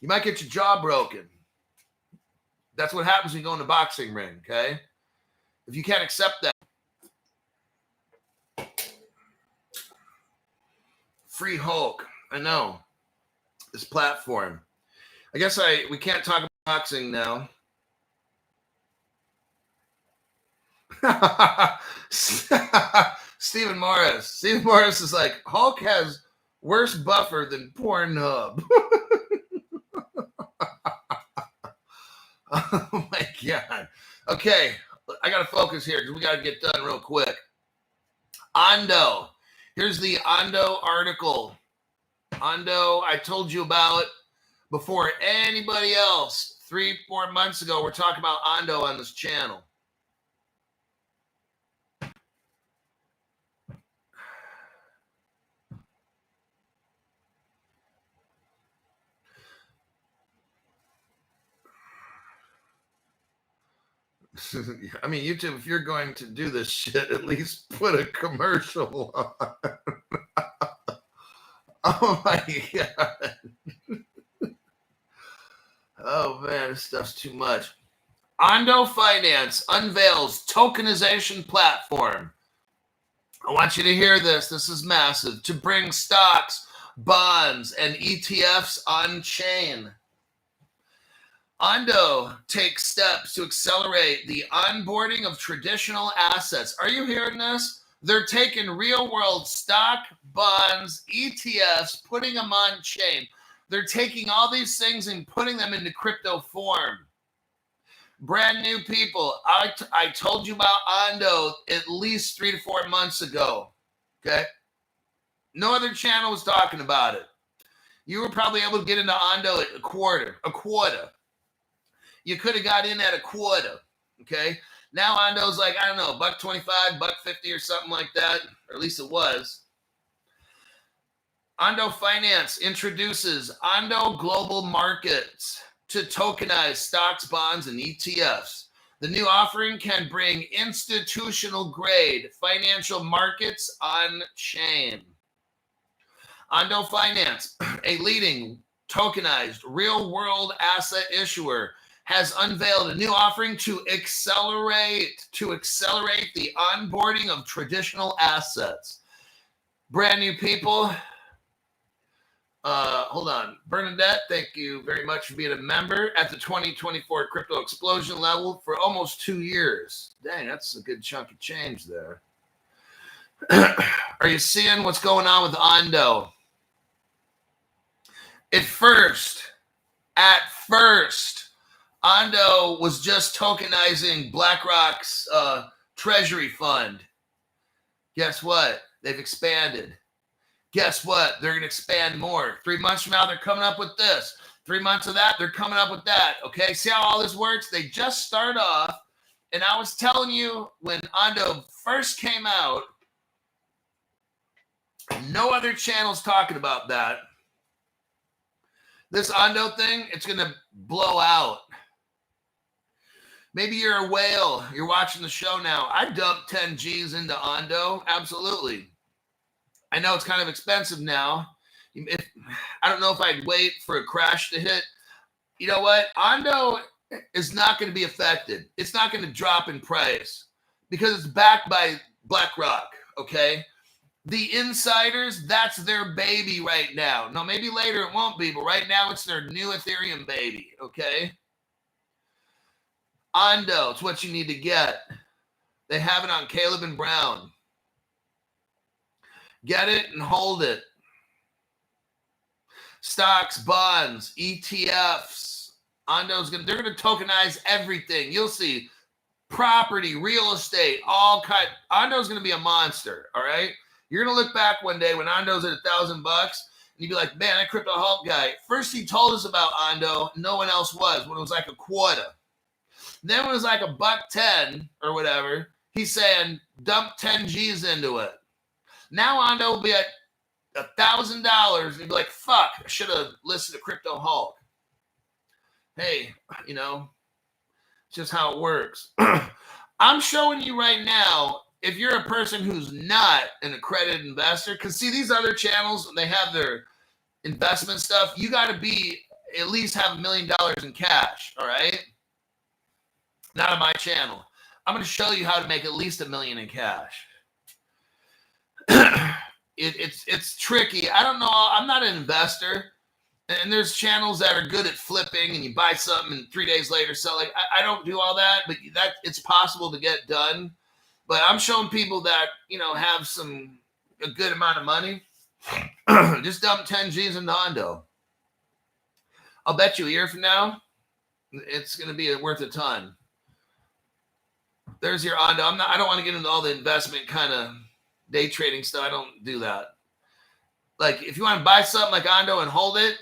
You might get your jaw broken. That's what happens when you go in the boxing ring, okay? If you can't accept that, Free Hulk. I know. This platform. I guess we can't talk about boxing now. Stephen Morris. Stephen Morris is like, Hulk has worse buffer than Pornhub. Oh my God. Okay. I got to focus here because we got to get done real quick. Ondo. Here's the Ondo article. Ondo, I told you about before anybody else. 3-4 months ago, we're talking about Ondo on this channel. I mean, YouTube, if you're going to do this shit, at least put a commercial on. Oh my God. Oh man, this stuff's too much. Ondo Finance unveils tokenization platform. I want you to hear this. This is massive. To bring stocks, bonds, and ETFs on chain. Ondo takes steps to accelerate the onboarding of traditional assets. Are you hearing this? They're taking real-world stock, bonds, ETFs, putting them on chain. They're taking all these things and putting them into crypto form. Brand new people. I told you about Ondo at least 3 to 4 months ago. Okay? No other channel was talking about it. You were probably able to get into Ondo at a quarter. you could have got in at a quarter. Okay. Now Ondo's like, I don't know, $1.25, $1.50 or something like that, or at least it was. Ondo Finance introduces Ondo Global Markets to tokenize stocks, bonds, and ETFs. The new offering can bring institutional-grade financial markets on-chain. Ondo Finance, a leading tokenized real-world asset issuer, has unveiled a new offering to accelerate the onboarding of traditional assets. Brand new people. Hold on. Bernadette, thank you very much for being a member at the 2024 crypto explosion level for almost 2 years. Dang, that's a good chunk of change there. Are you seeing what's going on with Ondo? At first, Ondo was just tokenizing BlackRock's treasury fund. Guess what? They've expanded. Guess what? They're going to expand more. 3 months from now, they're coming up with this. 3 months of that, they're coming up with that. Okay, see how all this works? They just start off, and I was telling you when Ondo first came out, no other channel's talking about that. This Ondo thing, it's going to blow out. Maybe you're a whale. You're watching the show now. I dumped 10 G's into Ondo. Absolutely. I know it's kind of expensive now. I don't know if I'd wait for a crash to hit. You know what? Ondo is not going to be affected. It's not going to drop in price because it's backed by BlackRock, okay? The insiders, that's their baby right now. No, maybe later it won't be, but right now it's their new Ethereum baby, okay? Ondo, it's what you need to get. They have it on Caleb and Brown. Get it and hold it. Stocks, bonds, ETFs. They're going to tokenize everything. You'll see property, real estate, all kind. Ondo's going to be a monster, all right? You're going to look back one day when Ondo's at $1,000 and you'd be like, man, that Crypto Hulk guy, first he told us about Ondo, no one else was, when it was like a quarter. Then when it was like $1.10 or whatever, he's saying, dump 10 G's into it. Now Ondo will be at $1,000 and you'd be like, fuck, I should have listened to Crypto Hulk. Hey, you know, it's just how it works. I'm showing you right now, if you're a person who's not an accredited investor, because see, these other channels, they have their investment stuff. You got to be at least have $1 million in cash, all right? Not on my channel. I'm going to show you how to make at least $1 million in cash. It's tricky. I don't know. I'm not an investor. And there's channels that are good at flipping and you buy something and 3 days later sell. Like I don't do all that, but that it's possible to get done. But I'm showing people that, you know, have a good amount of money. Just dump 10 G's into Ondo. I'll bet you a year from now, it's going to be worth a ton. There's your Ondo. I don't want to get into all the investment kind of day trading stuff. I don't do that. Like if you want to buy something like Ondo and hold it,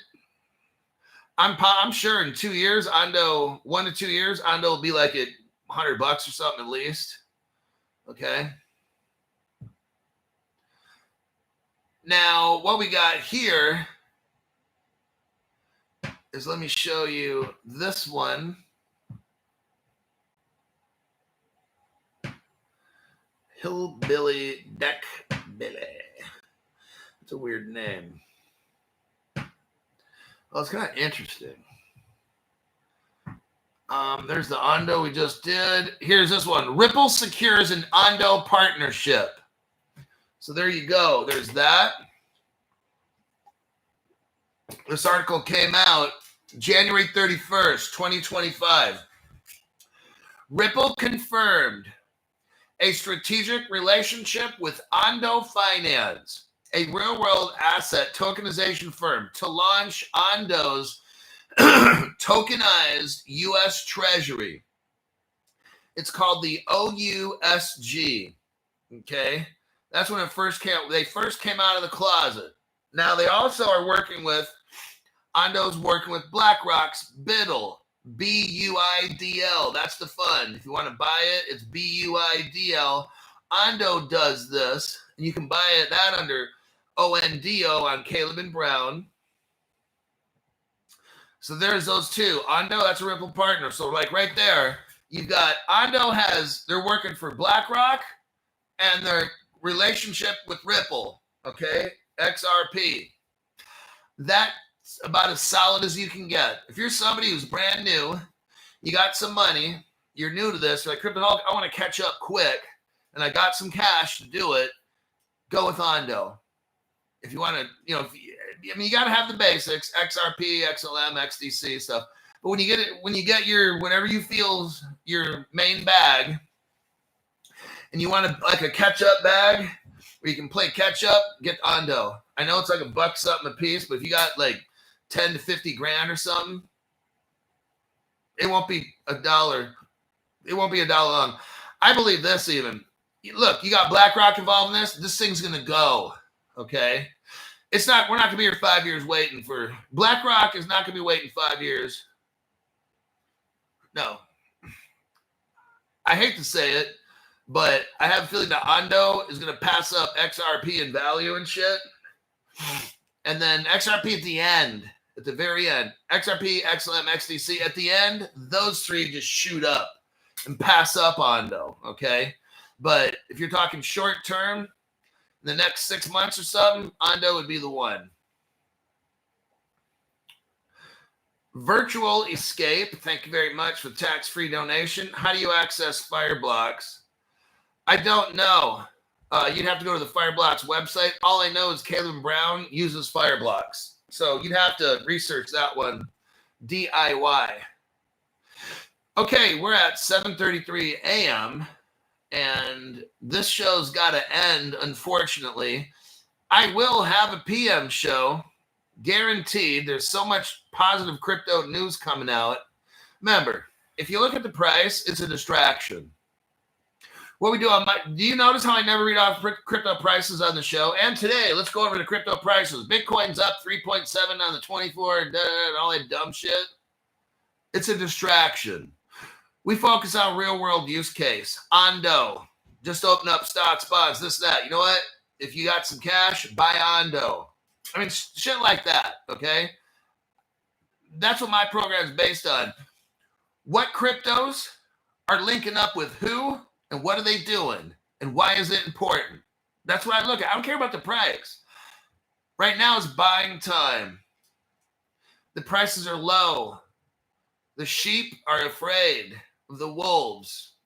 I'm sure in 2 years, Ondo, 1 to 2 years, Ondo will be like at $100 or something at least. Okay. Now, what we got here is, let me show you this one. Hillbilly Deck Billy. It's a weird name. Well, it's kind of interesting. There's the Ondo we just did. Here's this one. Ripple secures an Ondo partnership. So there you go. There's that. This article came out January 31st, 2025. Ripple confirmed a strategic relationship with Ondo Finance, a real-world asset tokenization firm, to launch Ondo's tokenized U.S. Treasury. It's called the OUSG. Okay, that's when it first came. They first came out of the closet. Now they also are working with Ondo's working with BlackRock's BUIDL. BUIDL. That's the fund. If you want to buy it, it's BUIDL. Ondo does this, and you can buy that under ONDO on Caleb and Brown. So there's those two. Ondo, that's a Ripple partner. So like right there, you've got Ondo they're working for BlackRock and their relationship with Ripple, okay? XRP. That's about as solid as you can get. If you're somebody who's brand new, you got some money, you're new to this, you're like, Cryptoholic, I want to catch up quick, and I got some cash to do it, go with Ondo. If you want to, you got to have the basics, XRP, XLM, XDC stuff. But when you get your, whatever you feel your main bag, and you want to like a catch-up bag where you can play catch-up, get Ondo. I know it's like $1 something a piece, but if you got like 10 to 50 grand or something, it won't be $1. It won't be $1 long. I believe this even. Look, you got BlackRock involved in this. This thing's going to go, okay? We're not going to be here 5 years waiting for, BlackRock is not going to be waiting 5 years. No. I hate to say it, but I have a feeling that Ondo is going to pass up XRP in value and shit. And then XRP at the end, at the very end, XRP, XLM, XDC, at the end, those three just shoot up and pass up Ondo, okay? But if you're talking short term, the next 6 months or something, Ondo would be the one. Virtual Escape, thank you very much for tax-free donation. How do you access Fireblocks? I don't know. You'd have to go to the Fireblocks website. All I know is Caleb Brown uses Fireblocks. So you'd have to research that one. DIY. Okay, we're at 7:33 a.m. and this show's got to end, unfortunately. I will have a PM show, guaranteed. There's so much positive crypto news coming out. Remember, if you look at the price, it's a distraction. What we do do you notice how I never read off crypto prices on the show? And today, let's go over the crypto prices. Bitcoin's up 3.7 on the 24, and all that dumb shit. It's a distraction. We focus on real world use case. Ondo. Just open up stocks, bonds, this, that. You know what? If you got some cash, buy Ondo. I mean, shit like that, okay? That's what my program is based on. What cryptos are linking up with who? And what are they doing? And why is it important? That's what I look at. I don't care about the price. Right now is buying time. The prices are low. The sheep are afraid of the wolves.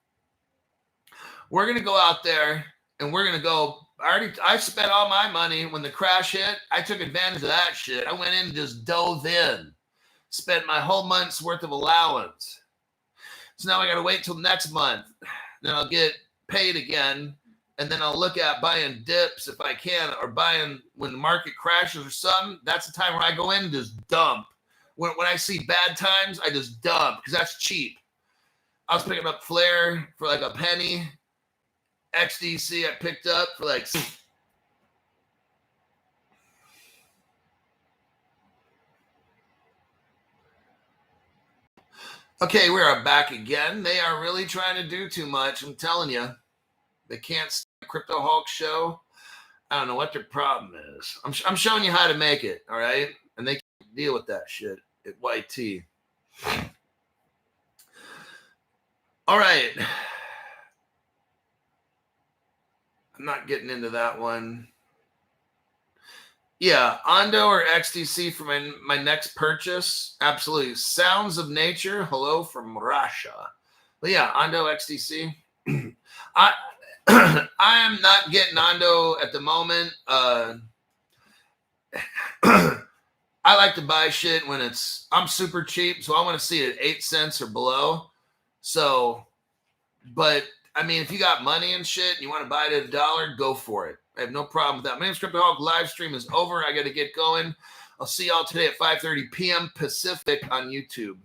We're going to go out there and we're going to go. I spent all my money when the crash hit. I took advantage of that shit. I went in and just dove in. Spent my whole month's worth of allowance. So now I got to wait till next month. Then I'll get paid again, and then I'll look at buying dips if I can, or buying when the market crashes or something. That's the time where I go in and just dump. When I see bad times, I just dump because that's cheap. I was picking up Flare for like a penny. XDC I picked up for like... Okay, we are back again. They are really trying to do too much. I'm telling you. They can't stop the Crypto Hulk show. I don't know what their problem is. I'm showing you how to make it, all right? And they can't deal with that shit at YT. All right. I'm not getting into that one. Yeah, Ondo or XDC for my next purchase. Absolutely. Sounds of Nature. Hello from Russia. But yeah, Ondo, XDC. I am not getting Ondo at the moment. I like to buy shit when I'm super cheap, so I want to see it at 8 cents or below. So, but I mean, if you got money and shit and you want to buy it at $1, go for it. I have no problem with that. My name's Cryptoholic. Live stream is over. I got to get going. I'll see y'all today at 5:30 p.m. Pacific on YouTube.